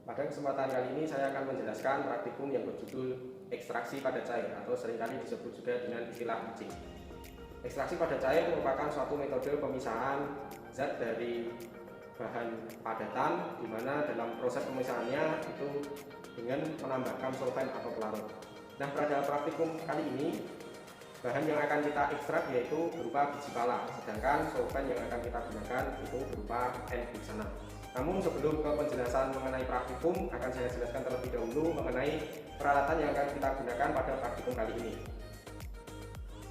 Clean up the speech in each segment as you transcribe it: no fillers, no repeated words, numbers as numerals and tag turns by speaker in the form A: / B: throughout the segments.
A: Pada kesempatan kali ini saya akan menjelaskan praktikum yang berjudul ekstraksi pada cair atau seringkali disebut juga dengan istilah etching. Ekstraksi pada cair merupakan suatu metode pemisahan zat dari bahan padatan, di mana dalam proses pemisahannya itu dengan menambahkan solvent atau pelarut. Nah, pada praktikum kali ini bahan yang akan kita ekstrak yaitu berupa biji pala, sedangkan solvent yang akan kita gunakan itu berupa N-hexana. Namun sebelum ke penjelasan mengenai praktikum, akan saya jelaskan terlebih dahulu mengenai peralatan yang akan kita gunakan pada praktikum kali ini.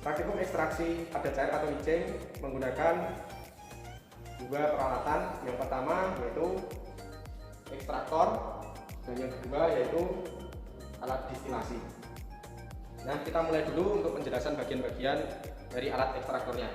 A: Praktikum ekstraksi pada cair atau etching menggunakan dua peralatan. Yang pertama yaitu ekstraktor, dan yang kedua yaitu alat distilasi. Nah, kita mulai dulu untuk penjelasan bagian-bagian dari alat ekstraktornya.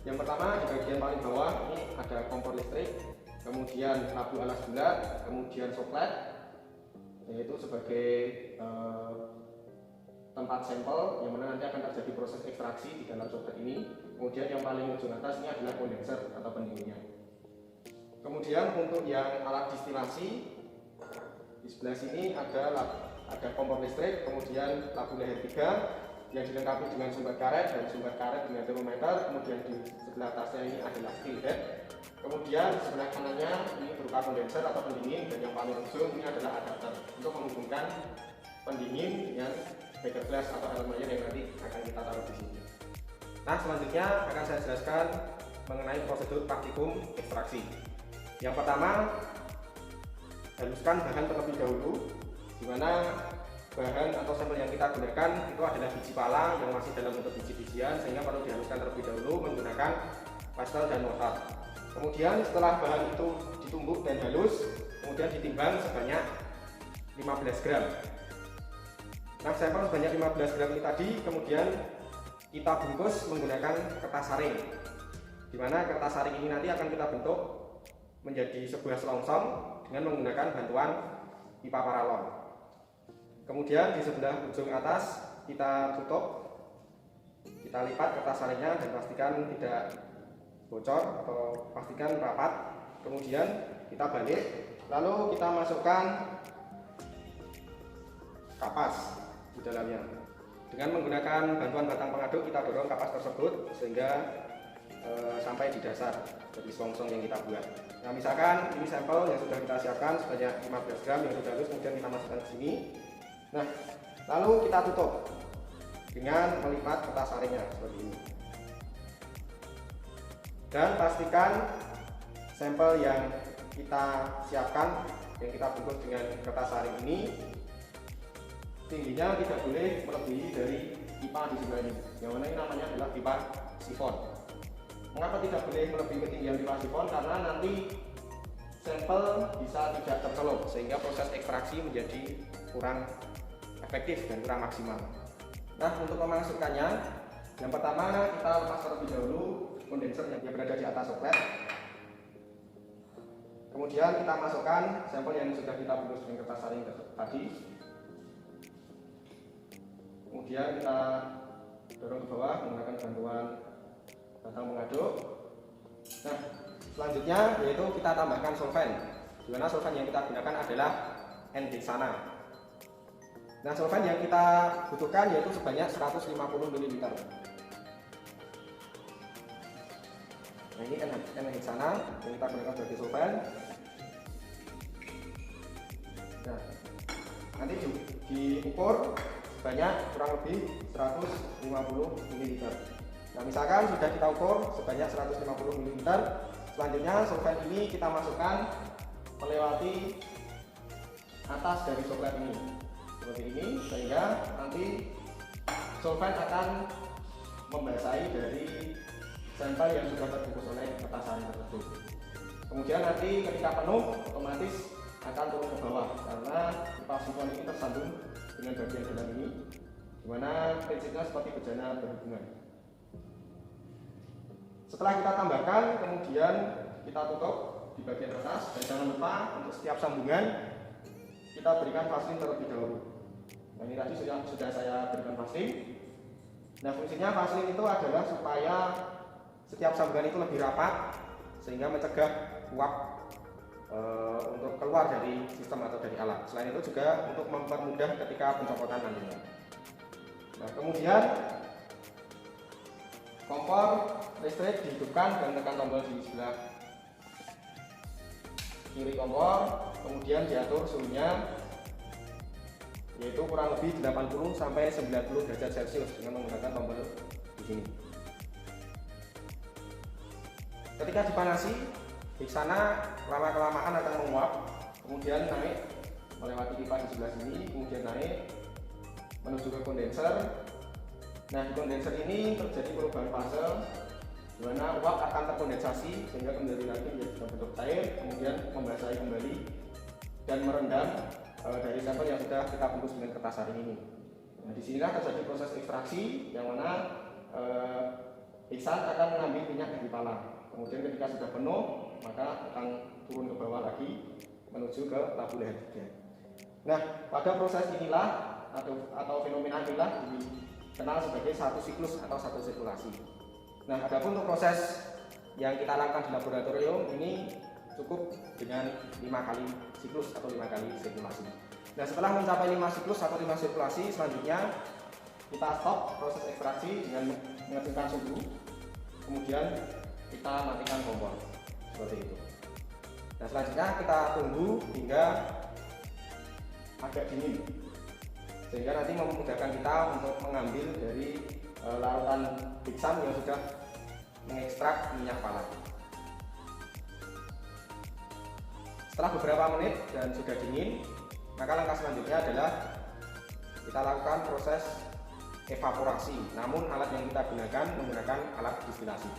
A: Yang pertama, di bagian paling bawah ini ada kompor listrik, kemudian labu alas bulat, kemudian soklet, yaitu sebagai tempat sampel yang mana nanti akan terjadi proses ekstraksi di dalam soklet ini. Kemudian yang paling ujung atas ini adalah kondenser atau pendinginnya. Kemudian untuk yang alat distilasi, di sebelah sini ada kompor listrik, kemudian labu leher 3 yang dilengkapi dengan sumber karet dan sumber karet dengan termometer. Kemudian di sebelah atasnya ini adalah steel head. Kemudian sebelah kanannya ini berupa kondenser atau pendingin, dan yang paling ujung ini adalah adapter untuk menghubungkan pendingin dengan beker glass atau elemen yang nanti akan kita taruh di sini. Nah, selanjutnya akan saya jelaskan mengenai prosedur praktikum ekstraksi. Yang pertama, haluskan bahan terlebih dahulu, di mana bahan atau sampel yang kita gunakan itu adalah biji pala yang masih dalam bentuk biji-bijian, sehingga perlu dihaluskan terlebih dahulu menggunakan pastel dan mortar. Kemudian setelah bahan itu ditumbuk dan halus, kemudian ditimbang sebanyak 15 gram. Nah, sampel sebanyak 15 gram ini tadi kemudian kita bungkus menggunakan kertas saring, di mana kertas saring ini nanti akan kita bentuk menjadi sebuah selongsong dengan menggunakan bantuan pipa paralon. Kemudian di sebelah ujung atas kita tutup, kita lipat kertas saringnya dan pastikan tidak bocor atau pastikan rapat. Kemudian kita balik, lalu kita masukkan kapas di dalamnya. Dengan menggunakan bantuan batang pengaduk, kita dorong kapas tersebut sehingga sampai di dasar dari selongsong yang kita buat. Nah, misalkan ini sampel yang sudah kita siapkan sebanyak 15 gram yang sudah halus, kemudian kita masukkan ke sini. Nah, lalu kita tutup dengan melipat kertas saringnya seperti ini. Dan pastikan sampel yang kita siapkan, yang kita bungkus dengan kertas saring ini, tingginya tidak boleh melebihi dari pipa di sebelah ini, yang mana ini namanya adalah pipa sifon. Mengapa tidak boleh melebihi ketinggian pipa sifon? Karena nanti sampel bisa tidak tercelup, sehingga proses ekstraksi menjadi kurang efektif dan kurang maksimal. Nah, untuk memasukkannya, yang pertama kita lepas terlebih dahulu kondenser yang berada di atas soklet. Kemudian kita masukkan sampel yang sudah kita bungkus dengan kertas saring tadi. Kemudian kita dorong ke bawah menggunakan bantuan batang pengaduk. Nah, selanjutnya yaitu kita tambahkan solvent, di mana solvent yang kita gunakan adalah N-hexana. Nah, solvent yang kita butuhkan yaitu sebanyak 150 ml. Nah, ini N-hexana yang kita gunakan sebagai solvent. Nah, nanti diukur sebanyak kurang lebih 150 ml. Nah, misalkan sudah kita ukur sebanyak 150 ml, selanjutnya solvent ini kita masukkan melewati atas dari soklet ini seperti ini, sehingga nanti solvent akan membasahi dari sampel yang sudah terbungkus oleh kertas saring tersebut. Kemudian nanti ketika penuh otomatis akan turun ke bawah karena pipa sifon ini tersambung dengan bagian dalam ini, dimana prinsipnya seperti bejana berhubungan. Setelah kita tambahkan, kemudian kita tutup di bagian atas, dan jangan lupa untuk setiap sambungan kita berikan vaselin terlebih dahulu. Nah, ini tadi sudah saya berikan vaselin. Nah, fungsinya vaselin itu adalah supaya setiap sambungan itu lebih rapat, sehingga mencegah uap untuk keluar dari sistem atau dari alat. Selain itu juga untuk mempermudah ketika pencopotan nantinya. Nah, kemudian kompor listrik dihidupkan dan tekan tombol di sebelah kiri kompor, kemudian diatur suhunya yaitu kurang lebih 80 sampai 90 derajat Celcius dengan menggunakan tombol di sini. Ketika dipanasi, di sana lama-kelamaan akan menguap, kemudian naik melewati pipa di sebelah sini, kemudian naik menuju ke kondenser. Nah, di kondenser ini terjadi perubahan fase di mana uap akan terkondensasi sehingga kembali lagi menjadi bentuk cair, kemudian membasahi kembali dan merendam dari sampel yang sudah kita bungkus dengan kertas saring ini. Nah, disinilah terjadi proses ekstraksi yang mana Iksan akan mengambil minyak dari pala. Kemudian ketika sudah penuh, maka akan turun ke bawah lagi menuju ke tabung leher 3. Nah, pada proses inilah atau fenomena inilah dikenal sebagai satu siklus atau satu sirkulasi. Nah, adapun untuk proses yang kita lakukan di laboratorium ini cukup dengan 5 kali siklus atau 5 kali sirkulasi. Nah, setelah mencapai 5 siklus atau 5 sirkulasi, selanjutnya kita stop proses ekstraksi dengan mengecilkan suhu, kemudian kita matikan kompor seperti itu. Nah, selanjutnya kita tunggu hingga agak dingin sehingga nanti memudahkan kita untuk mengambil dari larutan Iksan yang sudah mengekstrak minyak pala. Setelah beberapa menit dan sudah dingin, maka langkah selanjutnya adalah kita lakukan proses evaporasi, namun alat yang kita gunakan menggunakan alat distilasi.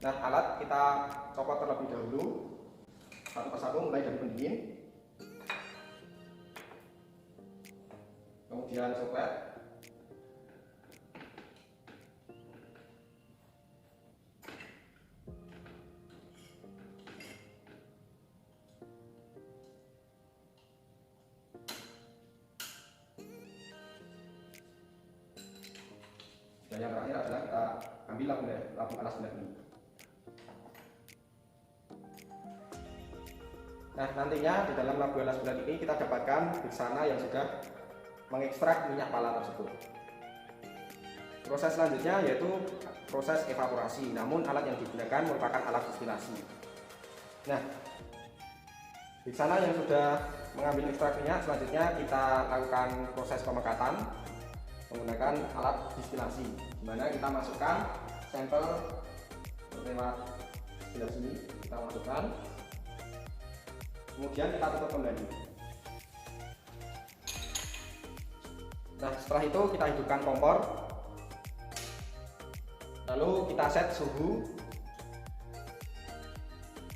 A: Nah, alat kita copot terlebih dahulu satu persatu mulai dari pendingin, kemudian soplet, dan yang terakhir adalah kita ambil lampu panas benda ini. Nah, nantinya di dalam labu alas bulat ini kita dapatkan Iksana yang sudah mengekstrak minyak pala tersebut. Proses selanjutnya yaitu proses evaporasi, namun alat yang digunakan merupakan alat distilasi. Nah, Iksana yang sudah mengambil ekstrak minyak, selanjutnya kita lakukan proses pemekatan menggunakan alat distilasi, di mana kita masukkan sampel lewat sebelah sini, kita masukkan, kemudian kita tutup kembali. Nah, setelah itu kita hidupkan kompor, lalu kita set suhu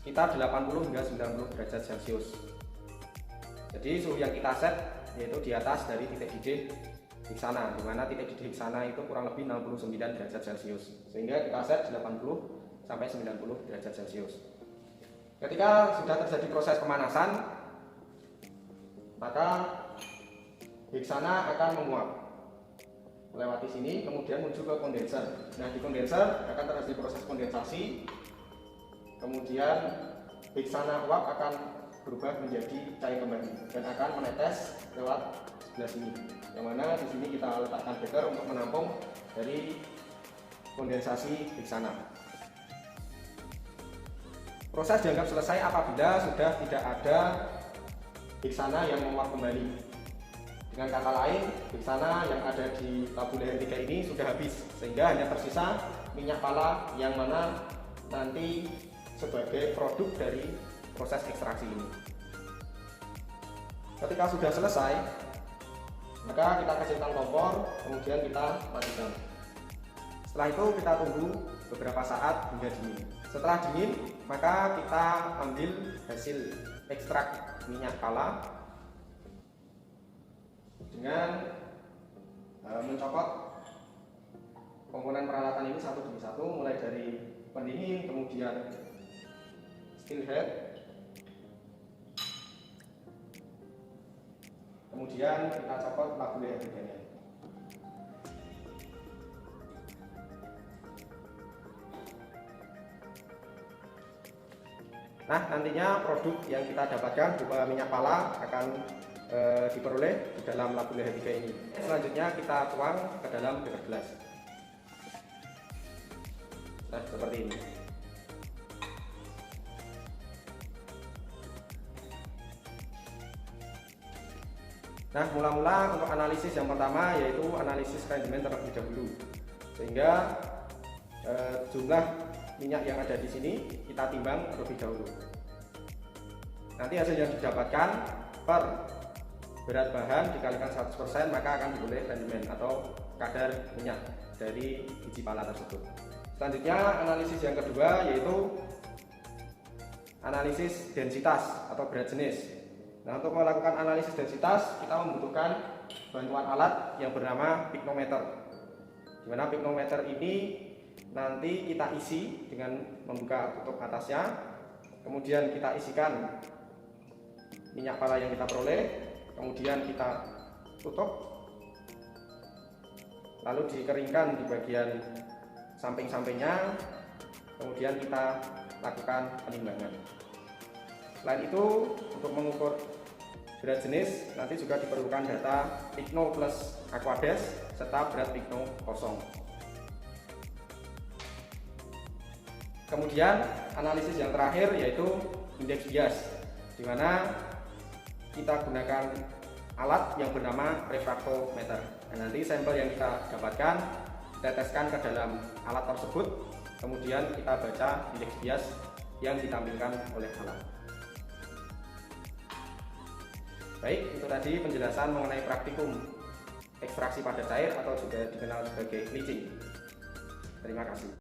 A: sekitar 80 hingga 90 derajat Celcius. Jadi suhu yang kita set yaitu di atas dari titik didih Iksana, di mana titik didih Iksana itu kurang lebih 69 derajat Celcius, sehingga kita set 80 sampai 90 derajat Celcius. Ketika sudah terjadi proses pemanasan, maka Iksana akan menguap melewati sini, kemudian menuju ke kondenser. Nah, di kondenser akan terjadi proses kondensasi, kemudian Iksana uap akan berubah menjadi cair kembali dan akan menetes lewat sebelah sini, yang mana di sini kita letakkan beker untuk menampung dari kondensasi Iksana. Proses dianggap selesai apabila sudah tidak ada Iksana yang menguap kembali. Dengan kata lain, Iksana yang ada di tabung leher 3 ini sudah habis, sehingga hanya tersisa minyak pala yang mana nanti sebagai produk dari proses ekstraksi ini. Ketika sudah selesai, maka kita kecilkan kompor, kemudian kita matikan. Setelah itu kita tunggu beberapa saat hingga dingin. Setelah dingin, maka kita ambil hasil ekstrak minyak pala dengan mencopot komponen peralatan ini satu demi satu, mulai dari pendingin, kemudian steel head, kemudian kita copot tabung leher 3-nya. Nah, nantinya produk yang kita dapatkan berupa minyak pala akan diperoleh di dalam label H3 ini. Selanjutnya kita tuang ke dalam beker gelas. Nah, seperti ini. Nah, mula-mula untuk analisis yang pertama yaitu analisis rendemen terlebih dahulu, sehingga jumlah minyak yang ada di sini kita timbang terlebih dahulu. Nanti hasil yang didapatkan per berat bahan dikalikan 100% maka akan diperoleh rendemen atau kadar minyak dari biji pala tersebut. Selanjutnya analisis yang kedua yaitu analisis densitas atau berat jenis. Nah, untuk melakukan analisis densitas kita membutuhkan bantuan alat yang bernama piknometer. Di mana piknometer ini nanti kita isi dengan membuka tutup atasnya, kemudian kita isikan minyak pala yang kita peroleh, kemudian kita tutup, lalu dikeringkan di bagian samping-sampingnya, kemudian kita lakukan penimbangan. Selain itu, untuk mengukur berat jenis nanti juga diperlukan data pikno plus aquades serta berat pikno kosong. Kemudian analisis yang terakhir yaitu indeks bias, di mana kita gunakan alat yang bernama refraktometer. Dan nanti sampel yang kita dapatkan diteteskan ke dalam alat tersebut, kemudian kita baca indeks bias yang ditampilkan oleh alat. Baik, itu tadi penjelasan mengenai praktikum ekstraksi padat cair atau juga dikenal sebagai leaching. Terima kasih.